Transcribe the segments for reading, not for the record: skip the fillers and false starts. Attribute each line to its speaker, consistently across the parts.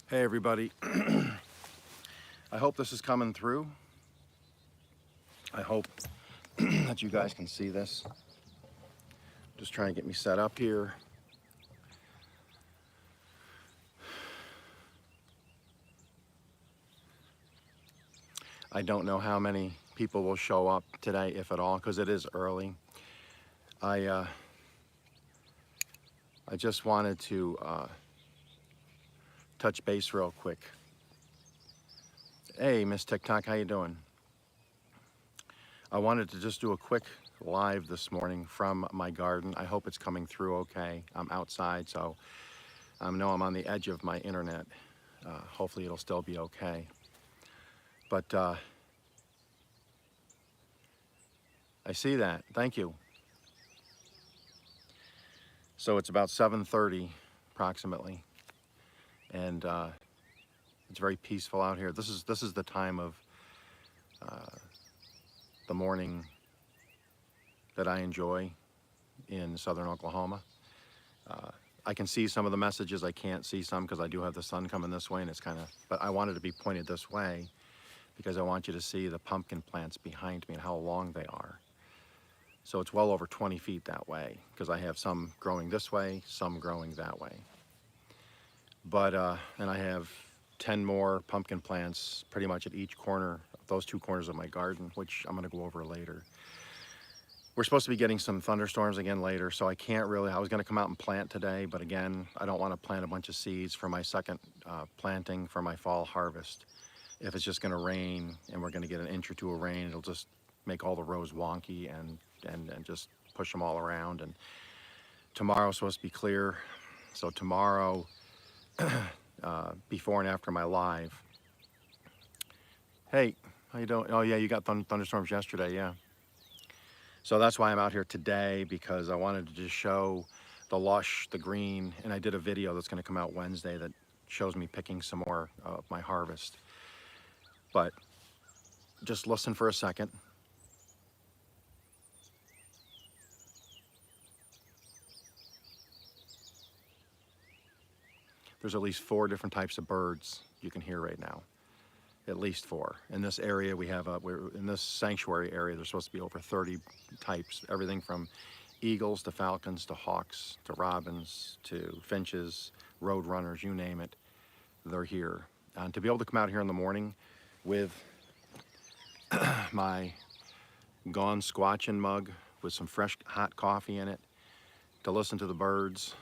Speaker 1: Hey everybody, I hope this is coming through. I hope that you guys can see this. Just trying to get me set up here. I don't know how many people will show up today, if at all, because it is early. I just wanted to touch base real quick. Hey, Miss TikTok, how you doing? I wanted to just do a quick live this morning from my garden. I hope it's coming through okay. I'm outside, so I know I'm on the edge of my internet. Hopefully it'll still be okay. But I see that. Thank you. So it's about 7:30 approximately, and it's very peaceful out here. This is the time of the morning that I enjoy in southern Oklahoma. I can see some of the messages. I can't see some because I do have the sun coming this way, and it's kind of, but I wanted to be pointed this way because I want you to see the pumpkin plants behind me and how long they are. So it's well over 20 feet that way because I have some growing this way, some growing that way. But, and I have 10 more pumpkin plants pretty much at each corner, those two corners of my garden, which I'm gonna go over later. We're supposed to be getting some thunderstorms again later, so I can't really, I was gonna come out and plant today, but again, I don't wanna plant a bunch of seeds for my second planting for my fall harvest. If it's just gonna rain and we're gonna get an inch or two of rain, it'll just make all the rows wonky and just push them all around. And tomorrow's supposed to be clear. So tomorrow, before and after my live. Hey, how you doing? Oh yeah, you got thunderstorms yesterday, yeah. So that's why I'm out here today, because I wanted to just show the lush, the green, and I did a video that's gonna come out Wednesday that shows me picking some more of my harvest. But just listen for a second. There's at least 4 different types of birds you can hear right now. At least 4. In this area, we're in this sanctuary area, there's supposed to be over 30 types, everything from eagles to falcons to hawks to robins to finches, roadrunners, you name it, they're here. And to be able to come out here in the morning with my Gone Squatchin' mug with some fresh hot coffee in it, to listen to the birds.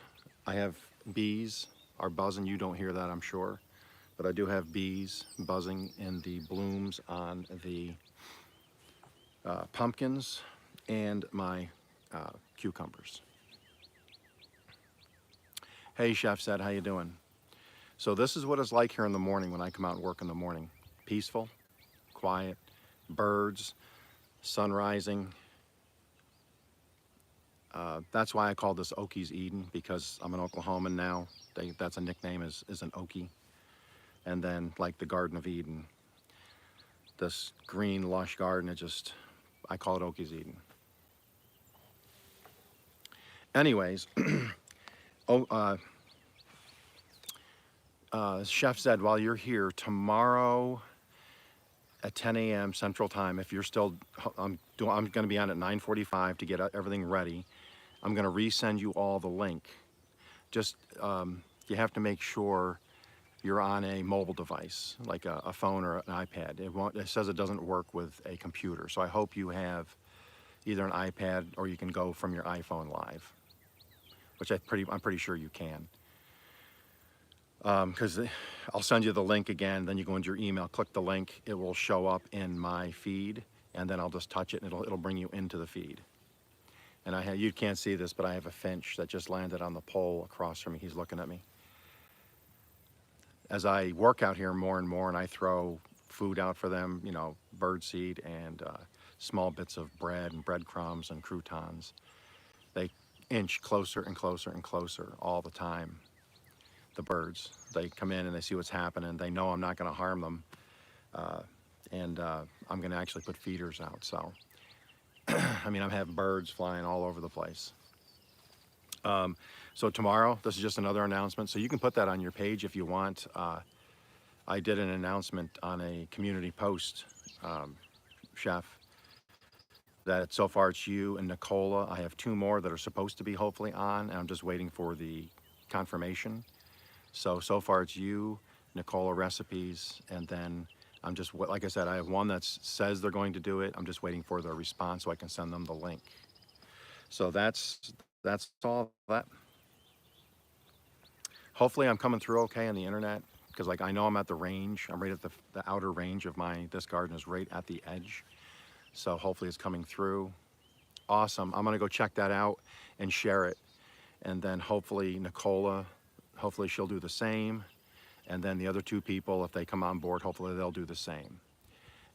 Speaker 1: I have bees are buzzing. You don't hear that, I'm sure. But I do have bees buzzing in the blooms on the pumpkins and my cucumbers. Hey, Chef said, how you doing? So this is what it's like here in the morning when I come out and work in the morning. Peaceful, quiet, birds, sun rising. That's why I call this Okies Eden, because I'm an Oklahoman now. That's a nickname, is an Okie. And then like the Garden of Eden, this green lush garden, I call it Okies Eden. Anyways, Chef said, while you're here tomorrow at 10 a.m. Central Time, if you're still, I'm going to be on at 9:45 to get everything ready. I'm going to resend you all the link. Just, you have to make sure you're on a mobile device, like a phone or an iPad. It says it doesn't work with a computer. So I hope you have either an iPad or you can go from your iPhone live, which I'm pretty sure you can. Because I'll send you the link again, then you go into your email, click the link, it will show up in my feed, and then I'll just touch it and it'll bring you into the feed. And you can't see this, but I have a finch that just landed on the pole across from me. He's looking at me. As I work out here more and more and I throw food out for them, you know, bird seed and small bits of bread and breadcrumbs and croutons, they inch closer and closer and closer all the time. The birds, they come in and they see what's happening. They know I'm not going to harm them, and I'm going to actually put feeders out. So, I mean, I have birds flying all over the place. So tomorrow, this is just another announcement. So you can put that on your page if you want. I did an announcement on a community post, Chef, that so far it's you and Nicola. I have 2 more that are supposed to be hopefully on, and I'm just waiting for the confirmation. So far it's you, Nicola Recipes, and then I'm just, like I said, I have one that says they're going to do it. I'm just waiting for their response so I can send them the link. So that's all that. Hopefully I'm coming through okay on the internet, because like I know I'm at the range. I'm right at the outer range of this garden is right at the edge. So hopefully it's coming through. Awesome. I'm gonna go check that out and share it. And then hopefully Nicola, hopefully she'll do the same. And then the other 2 people, if they come on board, hopefully they'll do the same.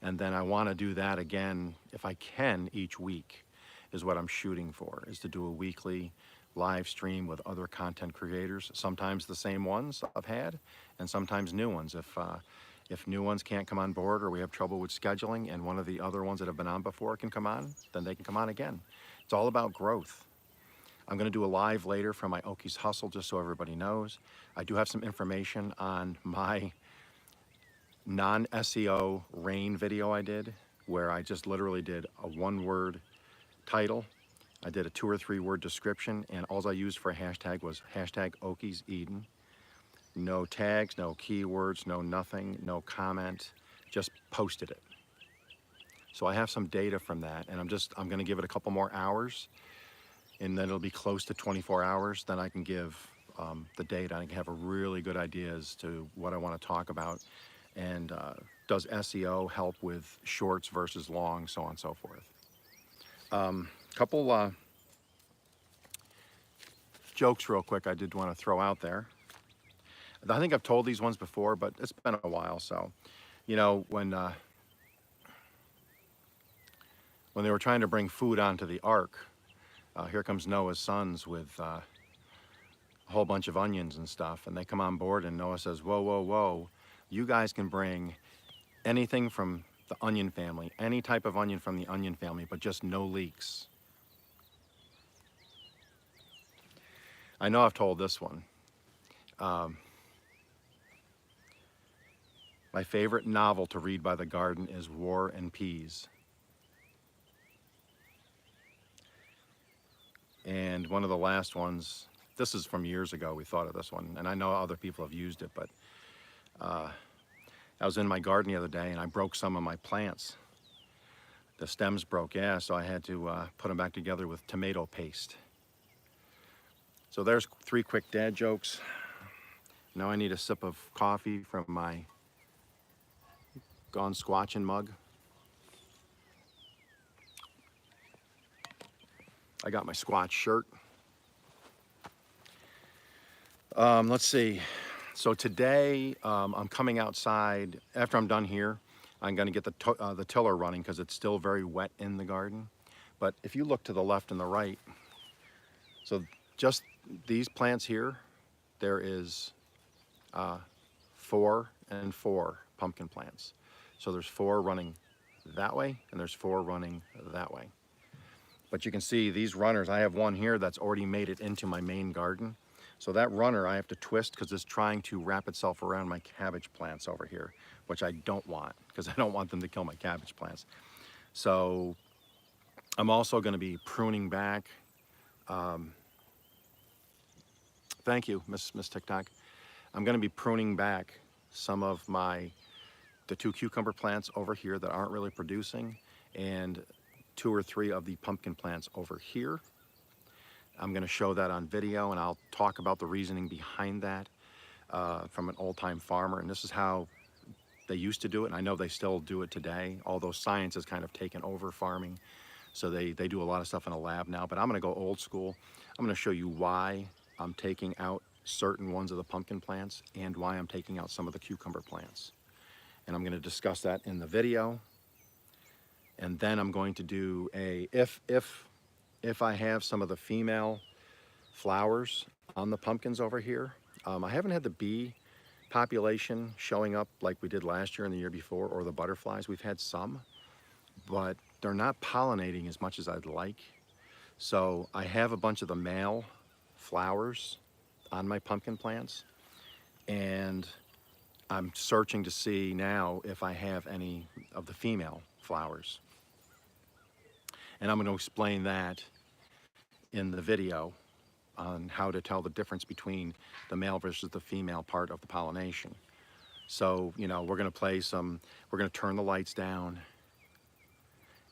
Speaker 1: And then I want to do that again, if I can, each week is what I'm shooting for, is to do a weekly live stream with other content creators, sometimes the same ones I've had, and sometimes new ones. If new ones can't come on board or we have trouble with scheduling and one of the other ones that have been on before can come on, then they can come on again. It's all about growth. I'm going to do a live later from my Okies hustle, just so everybody knows. I do have some information on my non-SEO rain video I did, where I just literally did a 1-word title. I did a 2 or 3 word description, and all I used for a hashtag was hashtag Okies Eden. No tags, no keywords, no nothing, no comment, just posted it. So I have some data from that, and I'm going to give it a couple more hours, and then it'll be close to 24 hours. Then I can give the data. I can have a really good idea as to what I want to talk about, and does SEO help with shorts versus long, so on and so forth. Couple jokes real quick I did want to throw out there. I think I've told these ones before, but it's been a while. So, you know, when they were trying to bring food onto the ark, here comes Noah's sons with a whole bunch of onions and stuff, and they come on board, and Noah says, whoa, whoa, whoa, you guys can bring anything from the onion family, any type of onion from the onion family, but just no leeks. I know I've told this one. My favorite novel to read by the garden is War and Peas. And one of the last ones, this is from years ago, we thought of this one, and I know other people have used it, but I was in my garden the other day and I broke some of my plants. The stems broke, yeah, so I had to put them back together with tomato paste. So there's 3 quick dad jokes. Now I need a sip of coffee from my Gone Squatching mug. I got my Squatch shirt. Let's see. So today I'm coming outside. After I'm done here, I'm going to get the tiller running because it's still very wet in the garden. But if you look to the left and the right, so just these plants here, there is 4 and 4 pumpkin plants. So there's 4 running that way, and there's 4 running that way. But you can see these runners, I have one here that's already made it into my main garden. So that runner I have to twist because it's trying to wrap itself around my cabbage plants over here, which I don't want because I don't want them to kill my cabbage plants. So I'm also going to be pruning back. Thank you, Miss TikTok. I'm going to be pruning back some of the 2 cucumber plants over here that aren't really producing, and 2 or 3 of the pumpkin plants over here. I'm going to show that on video, and I'll talk about the reasoning behind that from an old-time farmer. And this is how they used to do it, and I know they still do it today, although science has kind of taken over farming. So they do a lot of stuff in a lab now, but I'm going to go old school. I'm going to show you why I'm taking out certain ones of the pumpkin plants and why I'm taking out some of the cucumber plants. And I'm going to discuss that in the video. And then I'm going to do if I have some of the female flowers on the pumpkins over here. I haven't had the bee population showing up like we did last year and the year before, or the butterflies. We've had some, but they're not pollinating as much as I'd like. So I have a bunch of the male flowers on my pumpkin plants, and I'm searching to see now if I have any of the female flowers. And I'm going to explain that in the video on how to tell the difference between the male versus the female part of the pollination. So, you know, we're going to turn the lights down,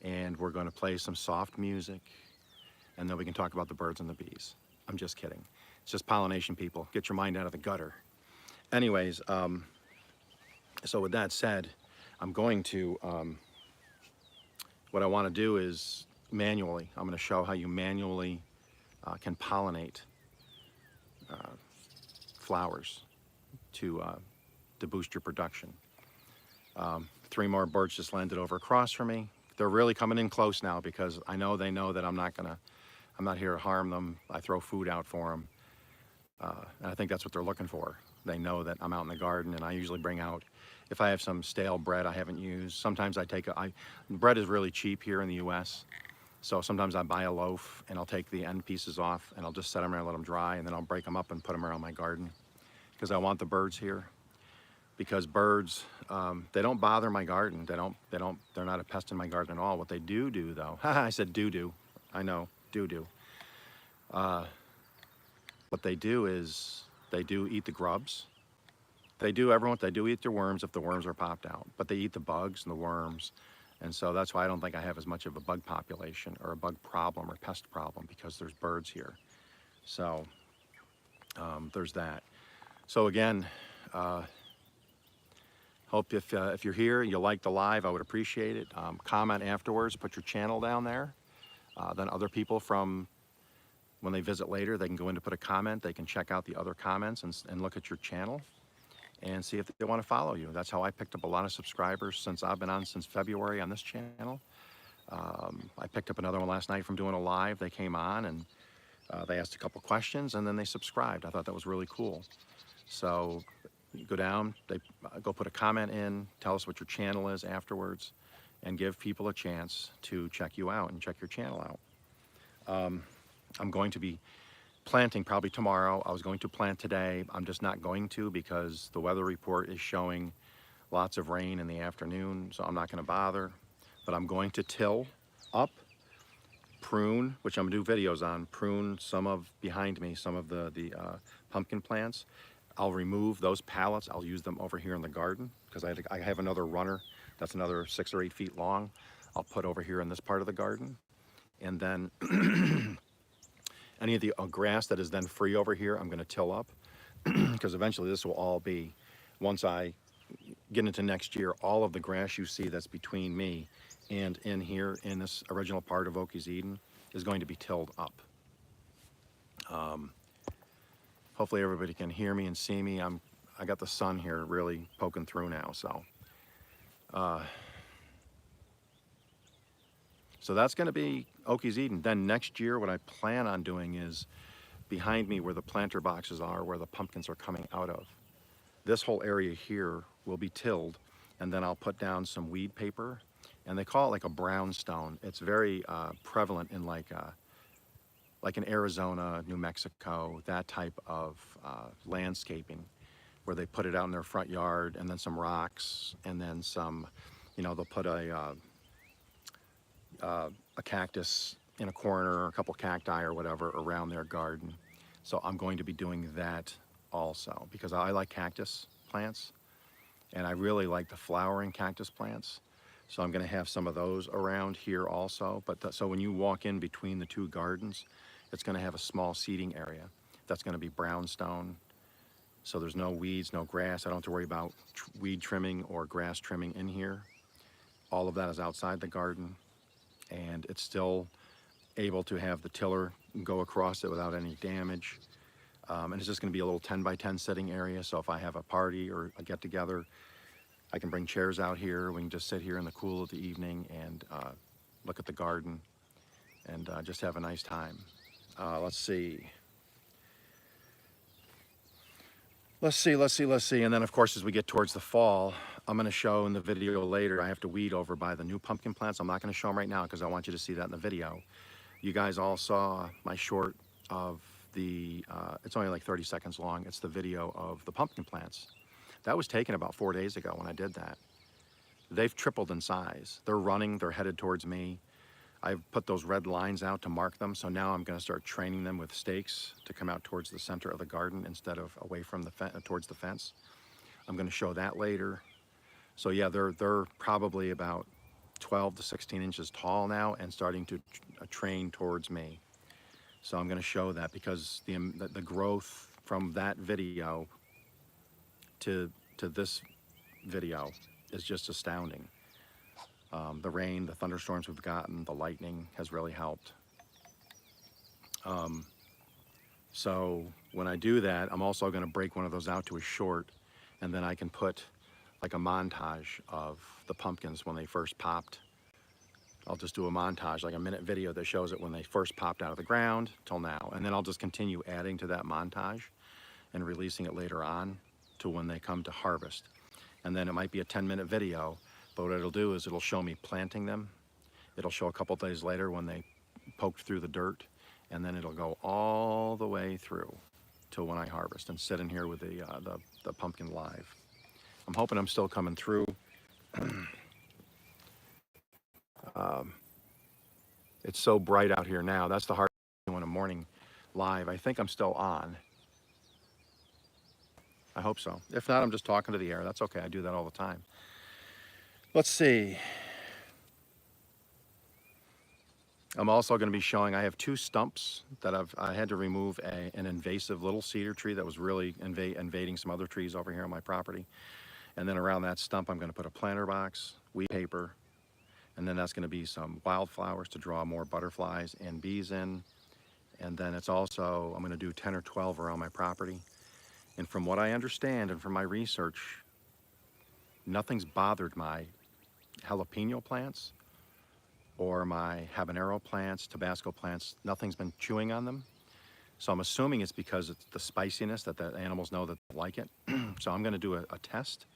Speaker 1: and we're going to play some soft music, and then we can talk about the birds and the bees. I'm just kidding. It's just pollination, people. Get your mind out of the gutter. Anyways, so with that said, I'm going to, what I want to do is manually, I'm going to show how you manually can pollinate flowers to boost your production. 3 more birds just landed over across from me. They're really coming in close now because they know that I'm not here to harm them. I throw food out for them. And I think that's what they're looking for. They know that I'm out in the garden, and I usually bring out, if I have some stale bread I haven't used, sometimes bread is really cheap here in the US. So sometimes I buy a loaf and I'll take the end pieces off and I'll just set them there and let them dry, and then I'll break them up and put them around my garden because I want the birds here. Because birds, they don't bother my garden. They're not a pest in my garden at all. What they do though, I said do. I know, do. What they do is they do eat the grubs. They do eat the worms if the worms are popped out, but they eat the bugs and the worms. And so that's why I don't think I have as much of a bug population or a bug problem or pest problem, because there's birds here. So there's that. So again, hope if you're here and you like the live, I would appreciate it. Comment afterwards, put your channel down there. Then other people when they visit later, they can go in to put a comment. They can check out the other comments and look at your channel and see if they want to follow you. That's how I picked up a lot of subscribers since I've been on since February on this channel. I picked up another one last night from doing a live. They came on and they asked a couple questions and then they subscribed. I thought that was really cool. So you go down, go put a comment in, tell us what your channel is afterwards, and give people a chance to check you out and check your channel out. I'm going to be planting probably tomorrow. I was going to plant today. I'm just not going to because the weather report is showing lots of rain in the afternoon, so I'm not going to bother. But I'm going to till up, prune, which I'm going to do videos on, prune behind me, some of the pumpkin plants. I'll remove those pallets. I'll use them over here in the garden because I have another runner that's another 6 or 8 feet long. I'll put over here in this part of the garden. And then any of the grass that is then free over here, I'm going to till up because eventually this will all be, once I get into next year, all of the grass you see that's between me and in here in this original part of Okies Eden is going to be tilled up. Hopefully everybody can hear me and see me. I got the sun here really poking through now, so. So that's going to be Okies Eden. Then next year, what I plan on doing is behind me where the planter boxes are, where the pumpkins are coming out of. This whole area here will be tilled, and then I'll put down some weed paper, and they call it like a brownstone. It's very prevalent in like in Arizona, New Mexico, that type of landscaping, where they put it out in their front yard, and then some rocks, and then some, they'll put a cactus in a corner, or a couple cacti or whatever around their garden. So I'm going to be doing that also because I like cactus plants and I really like the flowering cactus plants. So I'm going to have some of those around here also. But so when you walk in between the 2 gardens, it's going to have a small seating area. That's going to be brownstone. So there's no weeds, no grass. I don't have to worry about weed trimming or grass trimming in here. All of that is outside the garden. And it's still able to have the tiller go across it without any damage. And it's just going to be a little 10 by 10 sitting area. So if I have a party or a get together, I can bring chairs out here. We can just sit here in the cool of the evening and look at the garden and just have a nice time. Let's see. And then of course, as we get towards the fall, I'm going to show in the video later, I have to weed over by the new pumpkin plants. I'm not going to show them right now because I want you to see that in the video. You guys all saw my short of the, it's only like 30 seconds long. It's the video of the pumpkin plants. That was taken about 4 days ago when I did that. They've tripled in size. They're running, they're headed towards me. I've put those red lines out to mark them, so now I'm going to start training them with stakes to come out towards the center of the garden instead of away from the towards the fence. I'm going to show that later. So yeah, they're probably about 12 to 16 inches tall now and starting to train towards me. So I'm going to show that because the growth from that video to this video is just astounding. The rain, the thunderstorms we've gotten, the lightning has really helped. So when I do that, I'm also going to break one of those out to a short, and then I can put like a montage of the pumpkins when they first popped. I'll just do a montage, like a minute video that shows it when they first popped out of the ground till now. And then I'll just continue adding to that montage and releasing it later on to when they come to harvest. And then it might be a 10-minute video, but what it'll do is it'll show me planting them. It'll show a couple days later when they poked through the dirt, and then it'll go all the way through till when I harvest and sit in here with the pumpkin live. I'm hoping I'm still coming through. It's so bright out here now. That's the hard thing when I'm morning live. I think I'm still on. I hope so. If not, I'm just talking to the air. That's okay. I do that all the time. Let's see. I'm also going to be showing, I have 2 stumps that I had to remove an invasive little cedar tree that was really invading some other trees over here on my property. And then around that stump, I'm going to put a planter box, weed paper, and then that's going to be some wildflowers to draw more butterflies and bees in. And then it's also, I'm going to do 10 or 12 around my property. And from what I understand and from my research, nothing's bothered my jalapeno plants or my habanero plants, Tabasco plants. Nothing's been chewing on them. So I'm assuming it's because it's the spiciness that the animals know that they like it. So I'm going to do a test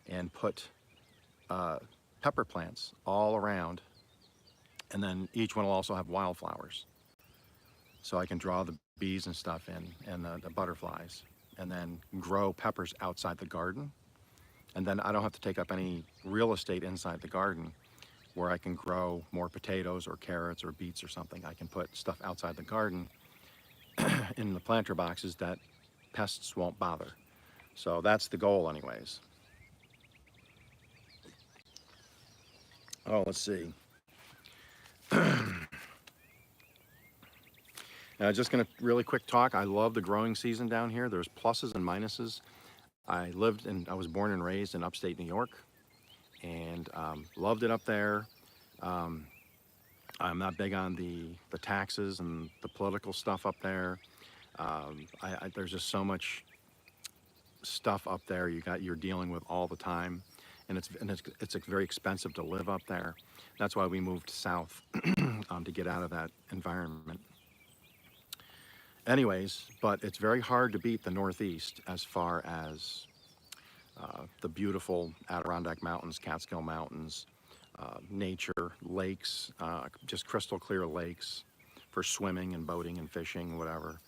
Speaker 1: and put pepper plants all around, and then each one will also have wildflowers. So I can draw the bees and stuff in, and the butterflies, and then grow peppers outside the garden. And then I don't have to take up any real estate inside the garden where I can grow more potatoes or carrots or beets or something. I can put stuff outside the garden in the planter boxes that pests won't bother. So that's the goal anyways. Oh, let's see. Now, just gonna really quick talk. I love the growing season down here. There's pluses and minuses. I was born and raised in upstate New York, and loved it up there. I'm not big on the taxes and the political stuff up there. There's just so much stuff up there you're dealing with all the time, and it's very expensive to live up there. That's why we moved south to get out of that environment. Anyways, but it's very hard to beat the Northeast as far as the beautiful Adirondack Mountains, Catskill Mountains, nature, lakes, just crystal clear lakes for swimming and boating and fishing, whatever.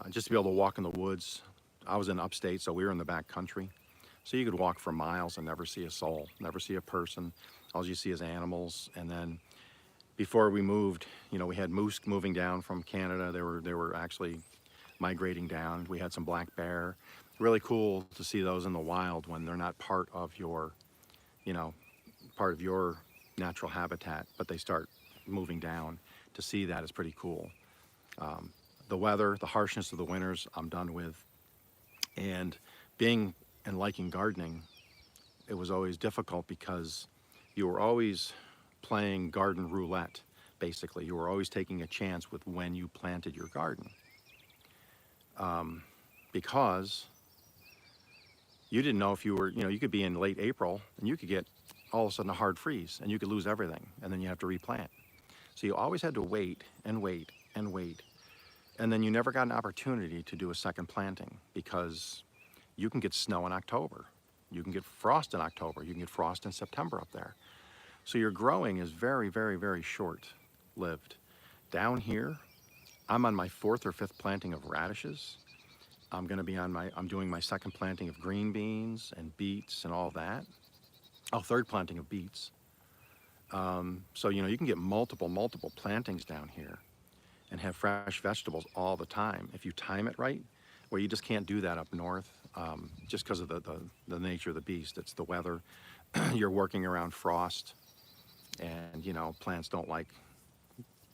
Speaker 1: Just to be able to walk in the woods. I was in upstate, so we were in the back country. So you could walk for miles and never see a soul, never see a person. All you see is animals. And then before we moved, we had moose moving down from Canada. They were actually migrating down. We had some black bear. Really cool to see those in the wild when they're not part of your, natural habitat, but they start moving down. To see that is pretty cool. The weather, the harshness of the winters, I'm done with. And being and liking gardening, it was always difficult because you were always playing garden roulette, basically. You were always taking a chance with when you planted your garden. Because you didn't know if you were, you could be in late April and you could get all of a sudden a hard freeze and you could lose everything, and then you have to replant. So you always had to wait and wait and wait. And then you never got an opportunity to do a second planting because you can get snow in October. You can get frost in October. You can get frost in September up there. So your growing is very, very, very short-lived. Down here, I'm on my 4th or 5th planting of radishes, I'm going to be I'm doing my second planting of green beans and beets and all that. Oh, third planting of beets. So, you know, you can get multiple plantings down here and have fresh vegetables all the time if you time it right, where you just can't do that up north, just because of the nature of the beast. It's the weather. You're working around frost, and, you know, plants don't like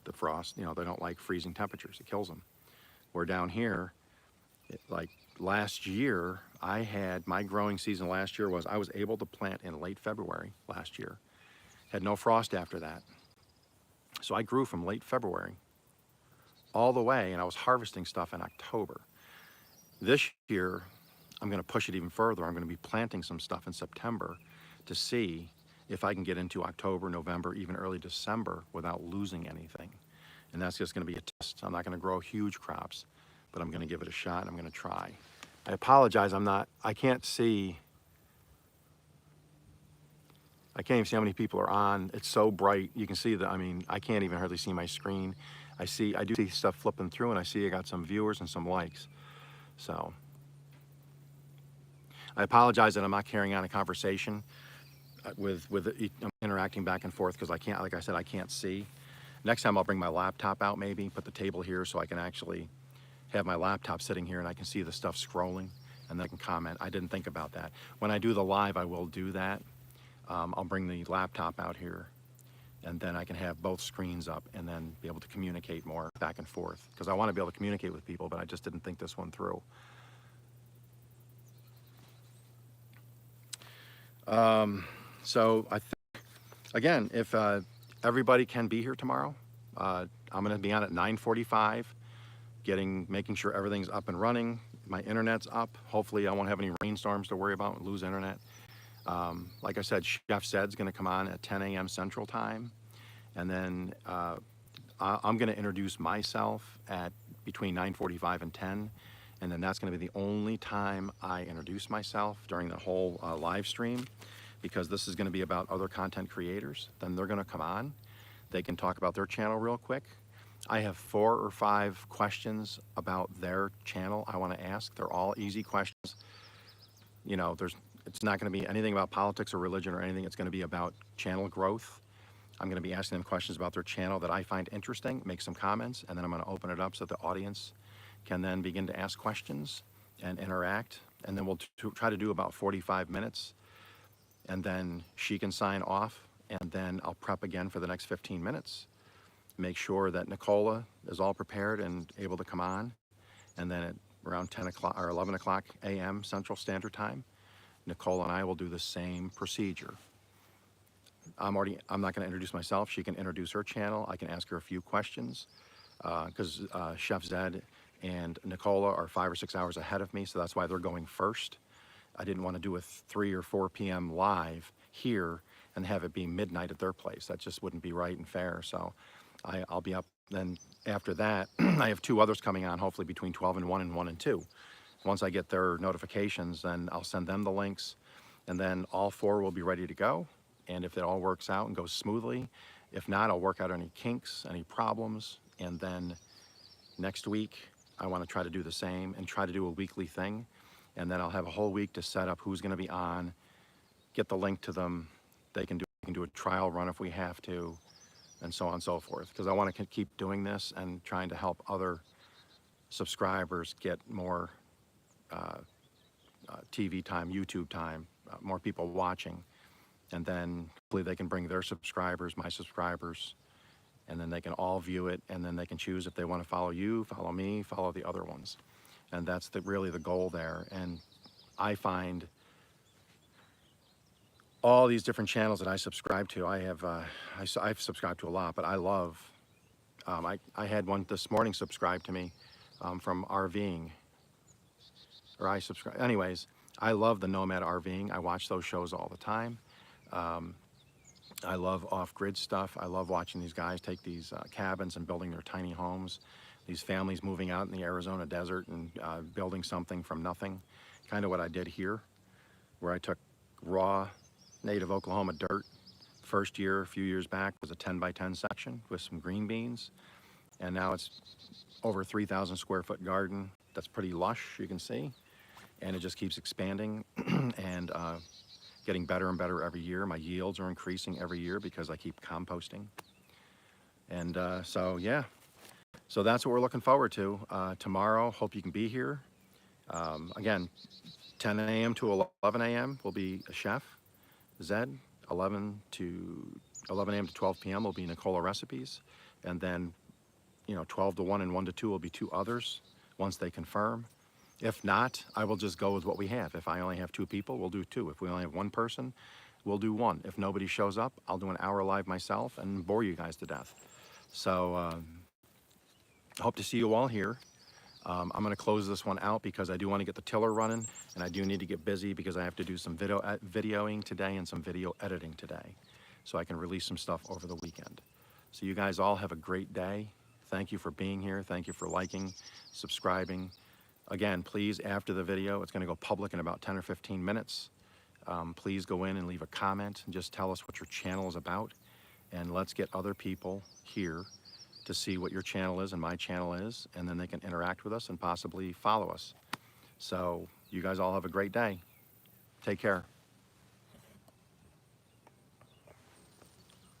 Speaker 1: the frost. You know, they don't like freezing temperatures. It kills them. Where down here, like last year, I had my growing season last year was I was able to plant in late February last year. Had no frost after that. So I grew from late February all the way, and I was harvesting stuff in October. This year, I'm going to push it even further. I'm going to be planting some stuff in September to see if I can get into October, November, even early December without losing anything. And that's just going to be a test. I'm not going to grow huge crops, but I'm going to give it a shot and I'm going to try. I apologize, I can't even see how many people are on. It's so bright. You can see that, I mean, I can't even hardly see my screen. I do see stuff flipping through, and I see I got some viewers and some likes. So I apologize that I'm not carrying on a conversation with interacting back and forth, because I can't, like I said, I can't see. Next time I'll bring my laptop out, maybe put the table here so I can actually have my laptop sitting here and I can see the stuff scrolling and then I can comment. I didn't think about that. When I do the live, I will do that. I'll bring the laptop out here, and then I can have both screens up and then be able to communicate more back and forth, because I want to be able to communicate with people, but I just didn't think this one through. So I think, again, if everybody can be here tomorrow, I'm going to be on at 9:45, making sure everything's up and running. My internet's up. Hopefully I won't have any rainstorms to worry about and lose internet. Like I said, Chef Zed's going to come on at 10 a.m. Central Time. And then I'm going to introduce myself at between 9:45 and 10. And then that's going to be the only time I introduce myself during the whole live stream, because this is going to be about other content creators. Then they're going to come on. They can talk about their channel real quick. I have 4 or 5 questions about their channel I want to ask. They're all easy questions. You know, it's not going to be anything about politics or religion or anything. It's going to be about channel growth. I'm going to be asking them questions about their channel that I find interesting, make some comments, and then I'm going to open it up so the audience can then begin to ask questions and interact. And then we'll try to do about 45 minutes. And then she can sign off, and then I'll prep again for the next 15 minutes. Make sure that Nicola is all prepared and able to come on. And then at around 10 o'clock or 11 o'clock a.m. Central Standard Time, Nicola and I will do the same procedure. I'm not going to introduce myself. She can introduce her channel. I can ask her a few questions, because Chef Zed and Nicola are 5 or 6 hours ahead of me, so that's why they're going first. I didn't want to do a 3 or 4 p.m. live here and have it be midnight at their place. That just wouldn't be right and fair. So I'll be up. Then after that, I have 2 others coming on, hopefully between 12 and 1 and 1 and 2. Once I get their notifications, then I'll send them the links, and then all 4 will be ready to go. And if it all works out and goes smoothly, if not, I'll work out any kinks, any problems, and then next week I want to try to do the same and try to do a weekly thing. And then I'll have a whole week to set up who's going to be on, get the link to them. They can do a trial run if we have to, and so on and so forth. Because I want to keep doing this and trying to help other subscribers get more TV time, YouTube time, more people watching. And then hopefully they can bring their subscribers, my subscribers, and then they can all view it, and then they can choose if they want to follow you, follow me, follow the other ones. And that's really the goal there. And I find all these different channels that I subscribe to, I've subscribed to a lot, but I love, I had one this morning subscribe to me from RVing, or I subscribe, anyways, I love the Nomad RVing. I watch those shows all the time. I love off-grid stuff. I love watching these guys take these cabins and building their tiny homes. These families moving out in the Arizona desert and building something from nothing. Kind of what I did here, where I took raw native Oklahoma dirt. First year, a few years back, was a 10 by 10 section with some green beans. And now it's over 3,000 square foot garden. that's pretty lush, you can see, and it just keeps expanding and getting better and better every year. My yields are increasing every year because I keep composting. And so, yeah, so that's what we're looking forward to. Tomorrow, hope you can be here. Again, 10 a.m. to 11 a.m. will be a chef, Zed. 11 a.m. to 12 p.m. will be Nicola Recipes. And then, 12 to 1 and 1 to 2 will be 2 others once they confirm. If not, I will just go with what we have. If I only have 2 people, we'll do 2. If we only have 1 person, we'll do 1. If nobody shows up, I'll do an hour live myself and bore you guys to death. So I hope to see you all here. I'm going to close this one out because I do want to get the tiller running, and I do need to get busy because I have to do some videoing today and some video editing today, so I can release some stuff over the weekend. So you guys all have a great day. Thank you for being here. Thank you for liking, subscribing. Again, please, after the video, it's going to go public in about 10 or 15 minutes. Please go in and leave a comment and just tell us what your channel is about, and let's get other people here to see what your channel is and my channel is, and then they can interact with us and possibly follow us. So you guys all have a great day. Take care.